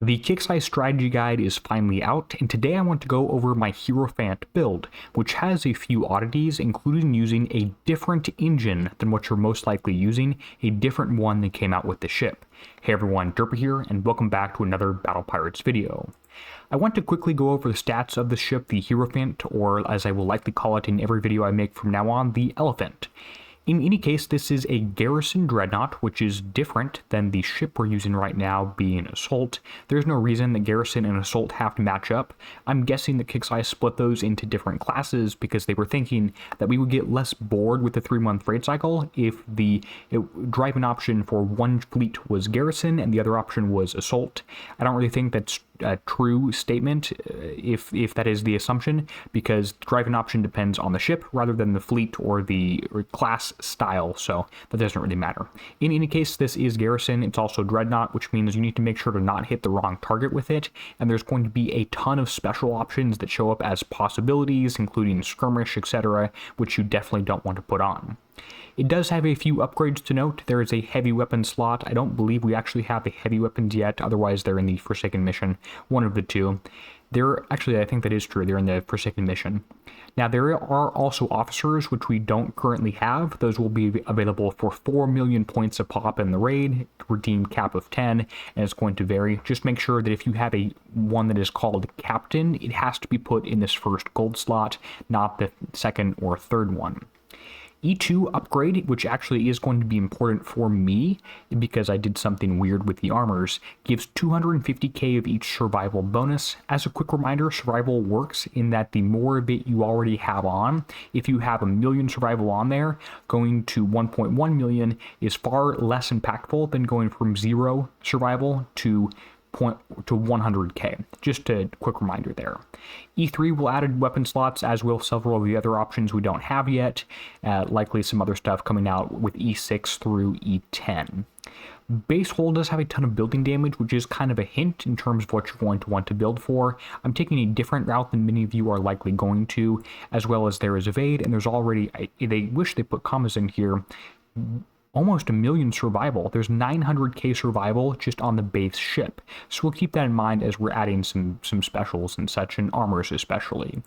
The Kixeye strategy guide is finally out, and today I want to go over my Hierophant build, which has a few oddities, including using a different engine than what you're most likely using, a different one that came out with the ship. Hey everyone, Derpy here, and welcome back to another Battle Pirates video. I want to quickly go over the stats of the ship, the Hierophant, or as I will likely call it in every video I make from now on, the Elephant. In any case, this is a garrison dreadnought, which is different than the ship we're using right now being Assault. There's no reason that garrison and Assault have to match up. I'm guessing that Kixeye split those into different classes because they were thinking that we would get less bored with the 3-month raid cycle if the driving option for one fleet was garrison and the other option was Assault. I don't really think that's a true statement if that is the assumption, because driving option depends on the ship rather than the fleet or the class style, so that doesn't really matter. In any case, this is garrison. It's also dreadnought, which means you need to make sure to not hit the wrong target with it, and there's going to be a ton of special options that show up as possibilities, including skirmish, etc., which you definitely don't want to put on. It does have a few upgrades to note. There is a heavy weapon slot. I don't believe we actually have the heavy weapons yet, otherwise they're in the Forsaken mission, one of the two. Actually, I think that is true, they're in the Forsaken mission. Now, there are also officers, which we don't currently have. Those will be available for 4 million points a pop in the raid, redeem cap of 10, and it's going to vary. Just make sure that if you have one that is called Captain, it has to be put in this first gold slot, not the second or third one. E2 upgrade, which actually is going to be important for me because I did something weird with the armors, gives 250k of each survival bonus. As a quick reminder, survival works in that the more of it you already have on, if you have 1 million survival on there, going to 1.1 million is far less impactful than going from 0 survival to 100k. Just a quick reminder there. E3 will add weapon slots, as will several of the other options we don't have yet, likely some other stuff coming out with E6 through E10. Base hull does have a ton of building damage, which is kind of a hint in terms of what you're going to want to build for. I'm taking a different route than many of you are likely going to, as well as there is evade, and there's already, they wish they put commas in here, almost 1 million survival. There's 900k survival just on the base ship. So we'll keep that in mind as we're adding some specials and such, and armors especially.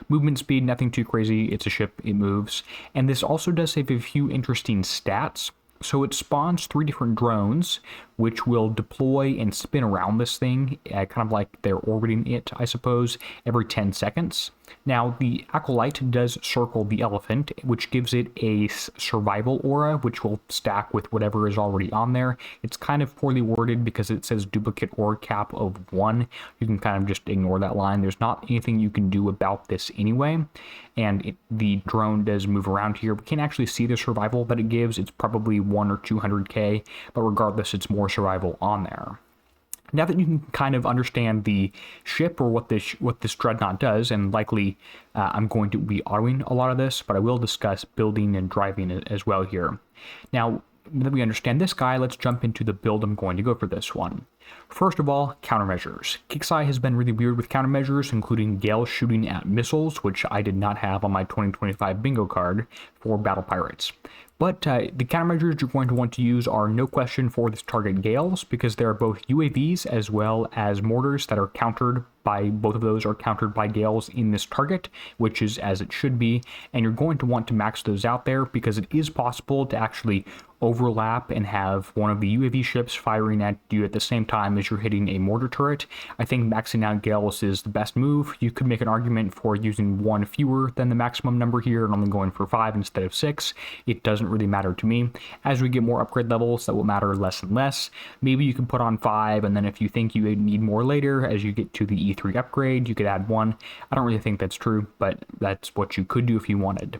Movement speed, nothing too crazy. It's a ship, it moves. And this also does have a few interesting stats. So it spawns 3 different drones, which will deploy and spin around this thing, kind of like they're orbiting it, I suppose, every 10 seconds. Now, the Acolyte does circle the Elephant, which gives it a survival aura, which will stack with whatever is already on there. It's kind of poorly worded because it says duplicate aura cap of 1. You can kind of just ignore that line. There's not anything you can do about this anyway. And the drone does move around here. We can't actually see the survival that it gives. It's probably 1 or 200k, but regardless, it's more survival on there. Now that you can kind of understand the ship or what this dreadnought does, and likely I'm going to be autoing a lot of this, but I will discuss building and driving as well here. Now that we understand this guy, let's jump into the build I'm going to go for this one. First of all, countermeasures. Kixeye has been really weird with countermeasures, including Gale shooting at missiles, which I did not have on my 2025 bingo card for Battle Pirates. But the countermeasures you're going to want to use are no question for this target Gales, because there are both UAVs as well as mortars that are countered by, both of those are countered by Gales in this target, which is as it should be, and you're going to want to max those out there because it is possible to actually overlap and have one of the UAV ships firing at you at the same time as you're hitting a mortar turret. I think maxing out Gales is the best move. You could make an argument for using 1 fewer than the maximum number here and only going for 5 instead of 6. It doesn't really matter to me. As we get more upgrade levels, that will matter less and less. Maybe you can put on 5, and then if you think you need more later, as you get to the E3 upgrade, you could add 1. I don't really think that's true, but that's what you could do if you wanted.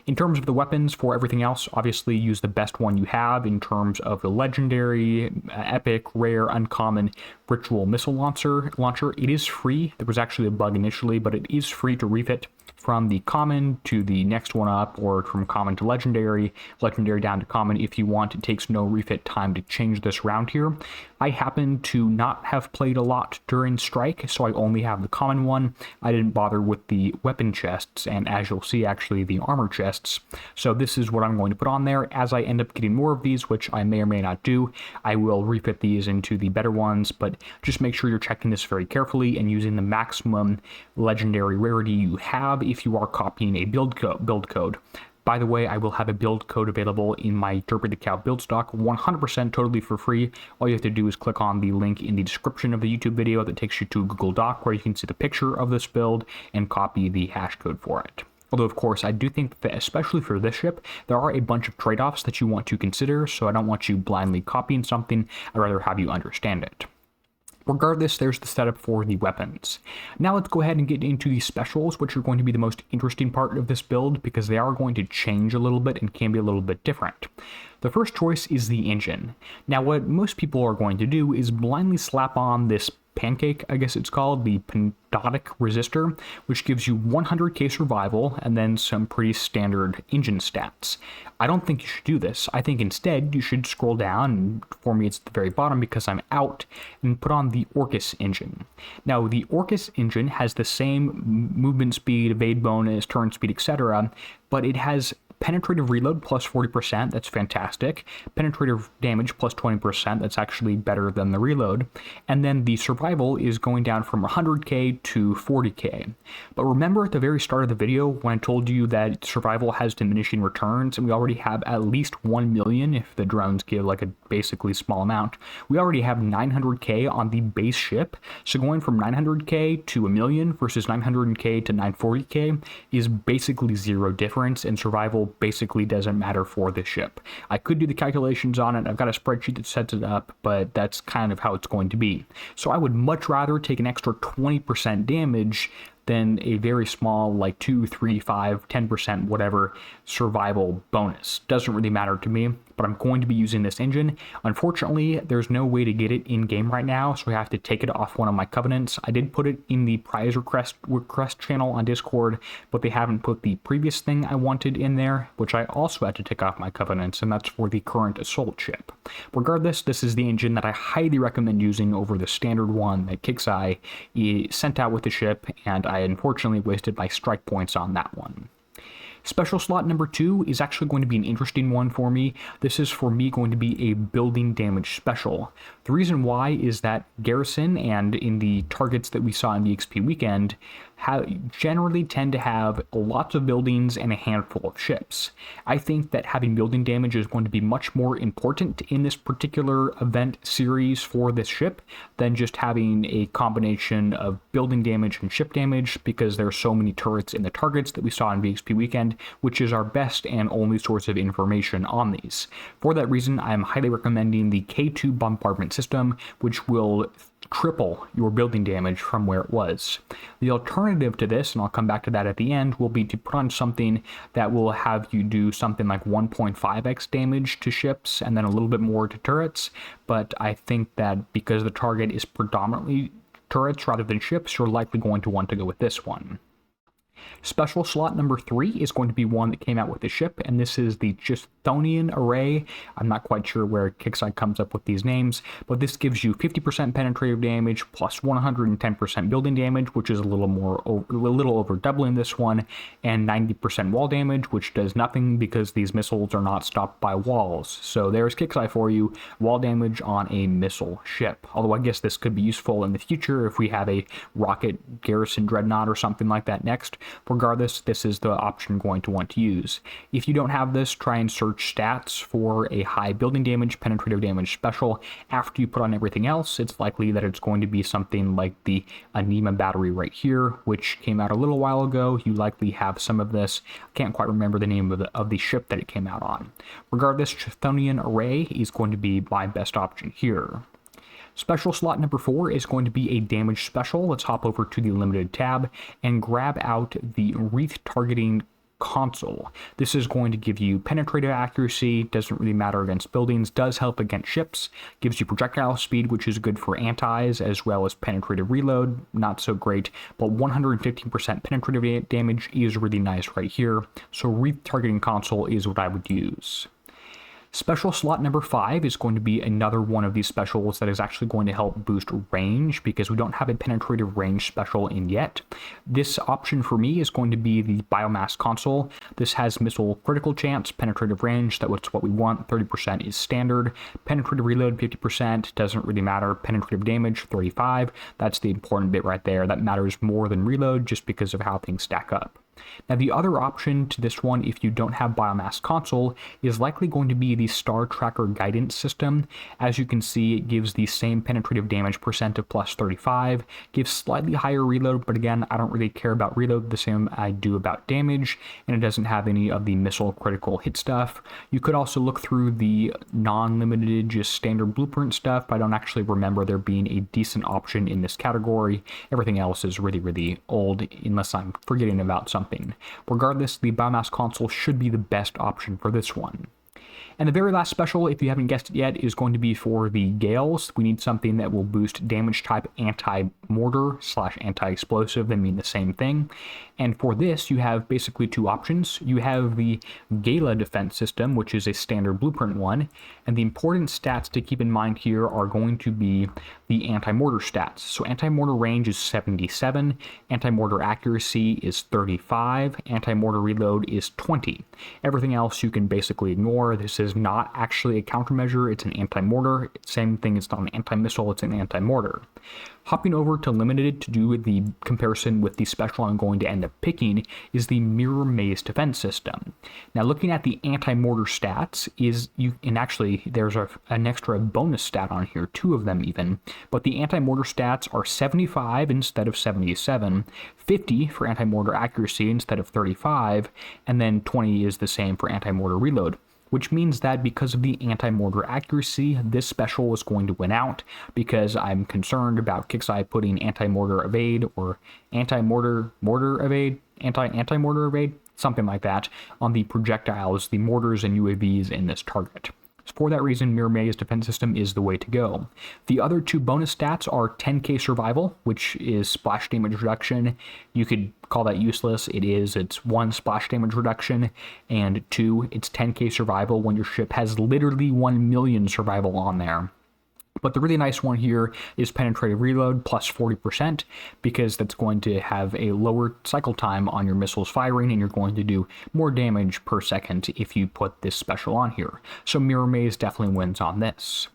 In terms of the weapons, for everything else, obviously use the best one you have in terms of the legendary, epic, rare, uncommon, ritual missile launcher. It is free. There was actually a bug initially, but it is free to refit from the common to the next one up, or from common to legendary, legendary down to common if you want. It takes no refit time to change this around here. I happen to not have played a lot during Strike, so I only have the common one. I didn't bother with the weapon chests, and as you'll see, actually the armor chests. So this is what I'm going to put on there. As I end up getting more of these, which I may or may not do, I will refit these into the better ones, but just make sure you're checking this very carefully and using the maximum legendary rarity you have if you are copying a build code. By the way, I will have a build code available in my DerpyTheCow build stock, 100% totally for free. All you have to do is click on the link in the description of the YouTube video that takes you to a Google Doc where you can see the picture of this build and copy the hash code for it. Although, of course, I do think that, especially for this ship, there are a bunch of trade-offs that you want to consider, so I don't want you blindly copying something. I'd rather have you understand it. Regardless, there's the setup for the weapons. Now let's go ahead and get into the specials, which are going to be the most interesting part of this build because they are going to change a little bit and can be a little bit different. The first choice is the engine. Now what most people are going to do is blindly slap on this pancake, I guess it's called, the pentotic resistor, which gives you 100k survival and then some pretty standard engine stats. I don't think you should do this. I think instead you should scroll down, and for me it's at the very bottom because I'm out, and put on the Orcus engine. Now the Orcus engine has the same movement speed, evade bonus, turn speed, etc., but it has penetrative reload plus 40%, that's fantastic. Penetrative damage plus 20%, that's actually better than the reload. And then the survival is going down from 100k to 40k. But remember at the very start of the video when I told you that survival has diminishing returns, and we already have at least 1 million if the drones give like a basically small amount. We already have 900k on the base ship, so going from 900k to 1 million versus 900k to 940k is basically zero difference, and survival basically doesn't matter for this ship. I could do the calculations on it. I've got a spreadsheet that sets it up, but that's kind of how it's going to be. So I would much rather take an extra 20% damage than a very small, like 2, 3, 5, 10%, whatever, survival bonus. Doesn't really matter to me, but I'm going to be using this engine. Unfortunately, there's no way to get it in-game right now, so I have to take it off one of my covenants. I did put it in the prize request channel on Discord, but they haven't put the previous thing I wanted in there, which I also had to take off my covenants, and that's for the current assault ship. Regardless, this is the engine that I highly recommend using over the standard one that Kixeye sent out with the ship, and I unfortunately wasted my strike points on that one. Special slot number 2 is actually going to be an interesting one for me. This is for me going to be a building damage special. The reason why is that Garrison and in the targets that we saw in the XP weekend generally tend to have lots of buildings and a handful of ships. I think that having building damage is going to be much more important in this particular event series for this ship than just having a combination of building damage and ship damage, because there are so many turrets in the targets that we saw in VXP weekend, which is our best and only source of information on these. For that reason, I am highly recommending the K2 bombardment system, which will triple your building damage from where it was. The alternative to this, and I'll come back to that at the end, will be to put on something that will have you do something like 1.5x damage to ships and then a little bit more to turrets. But I think that because the target is predominantly turrets rather than ships, you're likely going to want to go with this one. Special slot number 3 is going to be one that came out with the ship, and this is the Chthonian Array. I'm not quite sure where Kixeye comes up with these names, but this gives you 50% penetrative damage plus 110% building damage, which is a little over doubling this one, and 90% wall damage, which does nothing because these missiles are not stopped by walls. So there's Kixeye for you, wall damage on a missile ship. Although I guess this could be useful in the future if we have a rocket garrison dreadnought or something like that next. Regardless, this is the option you're going to want to use. If you don't have this, try and search stats for a high building damage, penetrative damage special. After you put on everything else, it's likely that it's going to be something like the Anima battery right here, which came out a little while ago. You likely have some of this. I can't quite remember the name of the ship that it came out on. Regardless, Chthonian Array is going to be my best option here. Special slot number 4 is going to be a damage special. Let's hop over to the limited tab and grab out the wreath targeting console. This is going to give you penetrative accuracy, doesn't really matter against buildings, does help against ships, gives you projectile speed, which is good for antis, as well as penetrative reload, not so great, but 115% penetrative damage is really nice right here, so retargeting console is what I would use. Special slot number 5 is going to be another one of these specials that is actually going to help boost range, because we don't have a penetrative range special in yet. This option for me is going to be the biomass console. This has missile critical chance, penetrative range, that's what we want, 30% is standard. Penetrative reload 50%, doesn't really matter. Penetrative damage 35, that's the important bit right there. That matters more than reload just because of how things stack up. Now, the other option to this one, if you don't have Biomass Console, is likely going to be the Star Tracker Guidance System. As you can see, it gives the same penetrative damage percent of plus 35, gives slightly higher reload, but again, I don't really care about reload the same I do about damage, and it doesn't have any of the missile critical hit stuff. You could also look through the non-limited, just standard blueprint stuff, but I don't actually remember there being a decent option in this category. Everything else is really, really old, unless I'm forgetting about something. Regardless, the Biomass Console should be the best option for this one. And the very last special, if you haven't guessed it yet, is going to be for the Gales. We need something that will boost damage type anti-mortar / anti-explosive. They mean the same thing. And for this, you have basically two options. You have the Gala defense system, which is a standard blueprint one. And the important stats to keep in mind here are going to be the anti-mortar stats. So anti-mortar range is 77, anti-mortar accuracy is 35, anti-mortar reload is 20. Everything else you can basically ignore. This is not actually a countermeasure, it's an anti-mortar. Same thing, it's not an anti-missile, it's an anti-mortar. Hopping over to limited to do the comparison with the special I'm going to end up picking is the Mirror Maze defense system. Now, looking at the anti-mortar stats and actually there's an extra bonus stat on here, 2 of them even, but the anti-mortar stats are 75 instead of 77, 50 for anti-mortar accuracy instead of 35, and then 20 is the same for anti-mortar reload. Which means that because of the anti-mortar accuracy, this special is going to win out, because I'm concerned about Kixeye putting anti-mortar evade or anti-mortar evade, anti-mortar evade, something like that, on the projectiles, the mortars and UAVs in this target. For that reason, Mirror Maze defense system is the way to go. The other 2 bonus stats are 10k survival, which is splash damage reduction. You could call that useless. It is. It's 1 splash damage reduction, and 2, it's 10k survival when your ship has literally 1 million survival on there. But the really nice one here is penetrative reload plus 40%, because that's going to have a lower cycle time on your missiles firing, and you're going to do more damage per second if you put this special on here. So Mirror Maze definitely wins on this.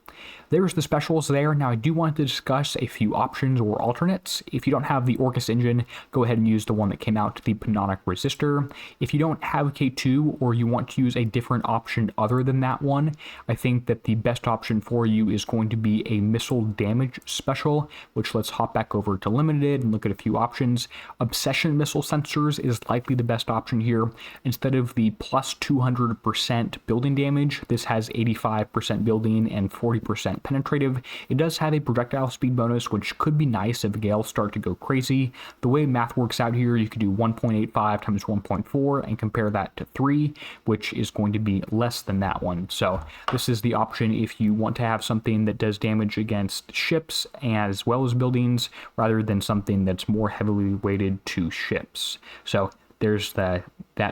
There's the specials there. Now, I do want to discuss a few options or alternates. If you don't have the Orcus engine, go ahead and use the one that came out, the Panonic Resistor. If you don't have K2 or you want to use a different option other than that one, I think that the best option for you is going to be a missile damage special, which let's hop back over to limited and look at a few options. Obsession missile sensors is likely the best option here. Instead of the plus 200% building damage, this has 85% building and 40% penetrative. It does have a projectile speed bonus, which could be nice if gales start to go crazy. The way math works out here, you could do 1.85 times 1.4 and compare that to 3, which is going to be less than that one. So this is the option if you want to have something that does damage against ships as well as buildings, rather than something that's more heavily weighted to ships. So there's that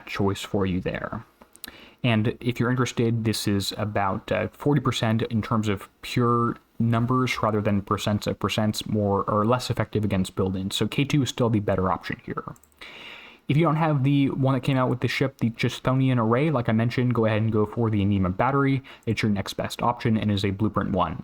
choice for you there. And if you're interested, this is about 40% in terms of pure numbers rather than percents of percents, more or less effective against buildings. So K2 is still the better option here. If you don't have the one that came out with the ship, the Chthonian Array, like I mentioned, go ahead and go for the Anema Battery. It's your next best option and is a blueprint one.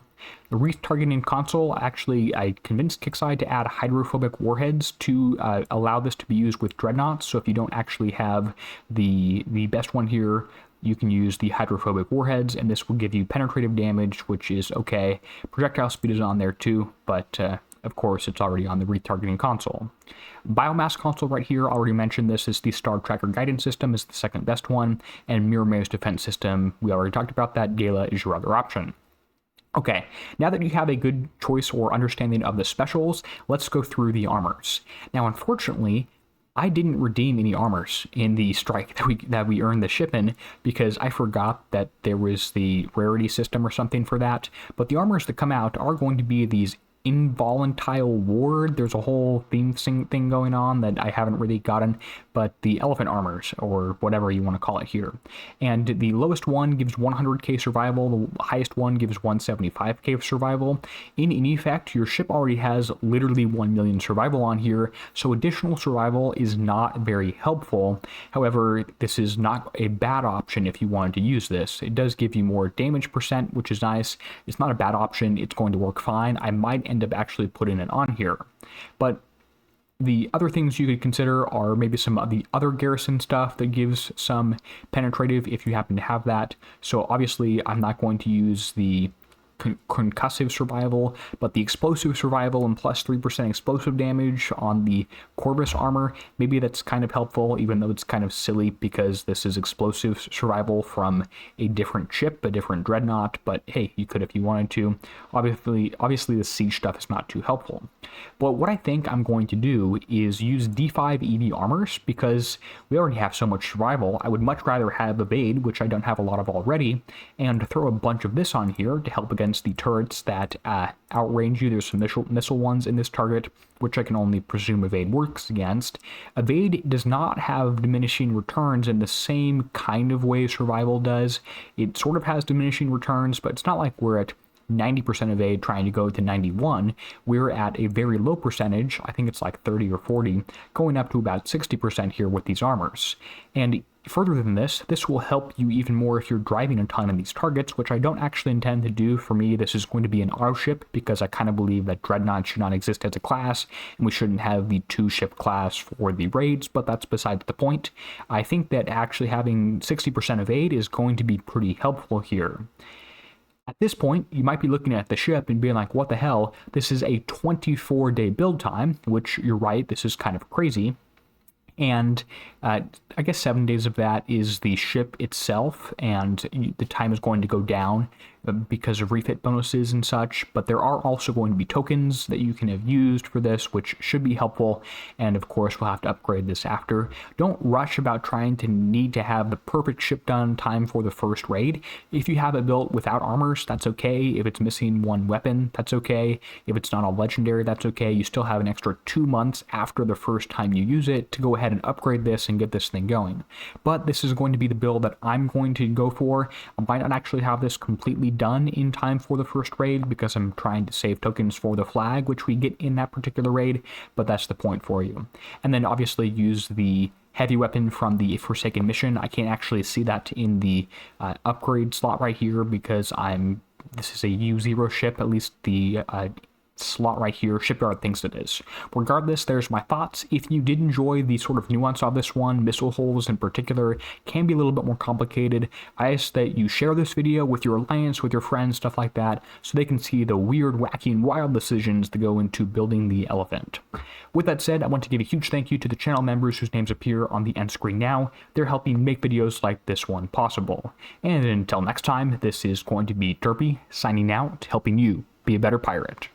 The retargeting console, actually, I convinced Kixeye to add hydrophobic warheads to allow this to be used with dreadnoughts. So if you don't actually have the best one here, you can use the hydrophobic warheads, and this will give you penetrative damage, which is okay. Projectile speed is on there too, but of course it's already on the retargeting console. Biomass console right here, already mentioned this, is the Star Tracker Guidance System, is the second best one, and Mirror Maze Defense System, we already talked about that. Gala is your other option. Okay, now that you have a good choice or understanding of the specials, let's go through the armors. Now, unfortunately, I didn't redeem any armors in the strike that we earned the ship in because I forgot that there was the rarity system or something for that. But the armors that come out are going to be these involatile ward. There's a whole theme thing going on that I haven't really gotten, but the elephant armors, or whatever you want to call it here. And the lowest one gives 100k survival, the highest one gives 175k survival. In effect, your ship already has literally 1 million survival on here, so additional survival is not very helpful. However, this is not a bad option if you wanted to use this. It does give you more damage percent, which is nice. It's not a bad option. It's going to work fine. I might end up actually putting it on here. But the other things you could consider are maybe some of the other garrison stuff that gives some penetrative if you happen to have that. So obviously I'm not going to use the concussive survival, but the explosive survival and plus 3% explosive damage on the Corvus armor, maybe that's kind of helpful, even though it's kind of silly because this is explosive survival from a different ship, a different dreadnought, but hey, you could if you wanted to. Obviously the siege stuff is not too helpful. But what I think I'm going to do is use D5 EV armors because we already have so much survival. I would much rather have evade, which I don't have a lot of already, and throw a bunch of this on here to help against the turrets that outrange you. There's some missile ones in this target, which I can only presume evade works against. Evade does not have diminishing returns in the same kind of way survival does. It sort of has diminishing returns, but it's not like we're at 90% evade trying to go to 91. We're at a very low percentage, I think it's like 30 or 40, going up to about 60% here with these armors. And further than this will help you even more if you're driving a ton of these targets, which I don't actually intend to do. For me, this is going to be an auto ship because I kind of believe that Dreadnought should not exist as a class, and we shouldn't have the 2-ship class for the raids, but that's besides the point. I think that actually having 60% evade is going to be pretty helpful here. At this point, you might be looking at the ship and being like, what the hell? This is a 24-day build time, which you're right, this is kind of crazy. And I guess 7 days of that is the ship itself, and the time is going to go down because of refit bonuses and such, but there are also going to be tokens that you can have used for this, which should be helpful, and of course we'll have to upgrade this after. Don't rush about trying to need to have the perfect ship done time for the first raid. If you have it built without armors, that's okay. If it's missing one weapon, that's okay. If it's not a legendary, that's okay. You still have an extra 2 months after the first time you use it to go ahead and upgrade this and get this thing going. But this is going to be the build that I'm going to go for. I might not actually have this completely done in time for the first raid because I'm trying to save tokens for the flag, which we get in that particular raid, but that's the point for you. And then obviously use the heavy weapon from the Forsaken mission. I can't actually see that in the upgrade slot right here because this is a U0 ship, at least the slot right here, shipyard thinks it is. Regardless, there's my thoughts. If you did enjoy the sort of nuance of this one, missile holes in particular can be a little bit more complicated. I ask that you share this video with your alliance, with your friends, stuff like that, so they can see the weird, wacky, and wild decisions that go into building the elephant. With that said, I want to give a huge thank you to the channel members whose names appear on the end screen now. They're helping make videos like this one possible. And until next time, this is going to be Derpy signing out, helping you be a better pirate.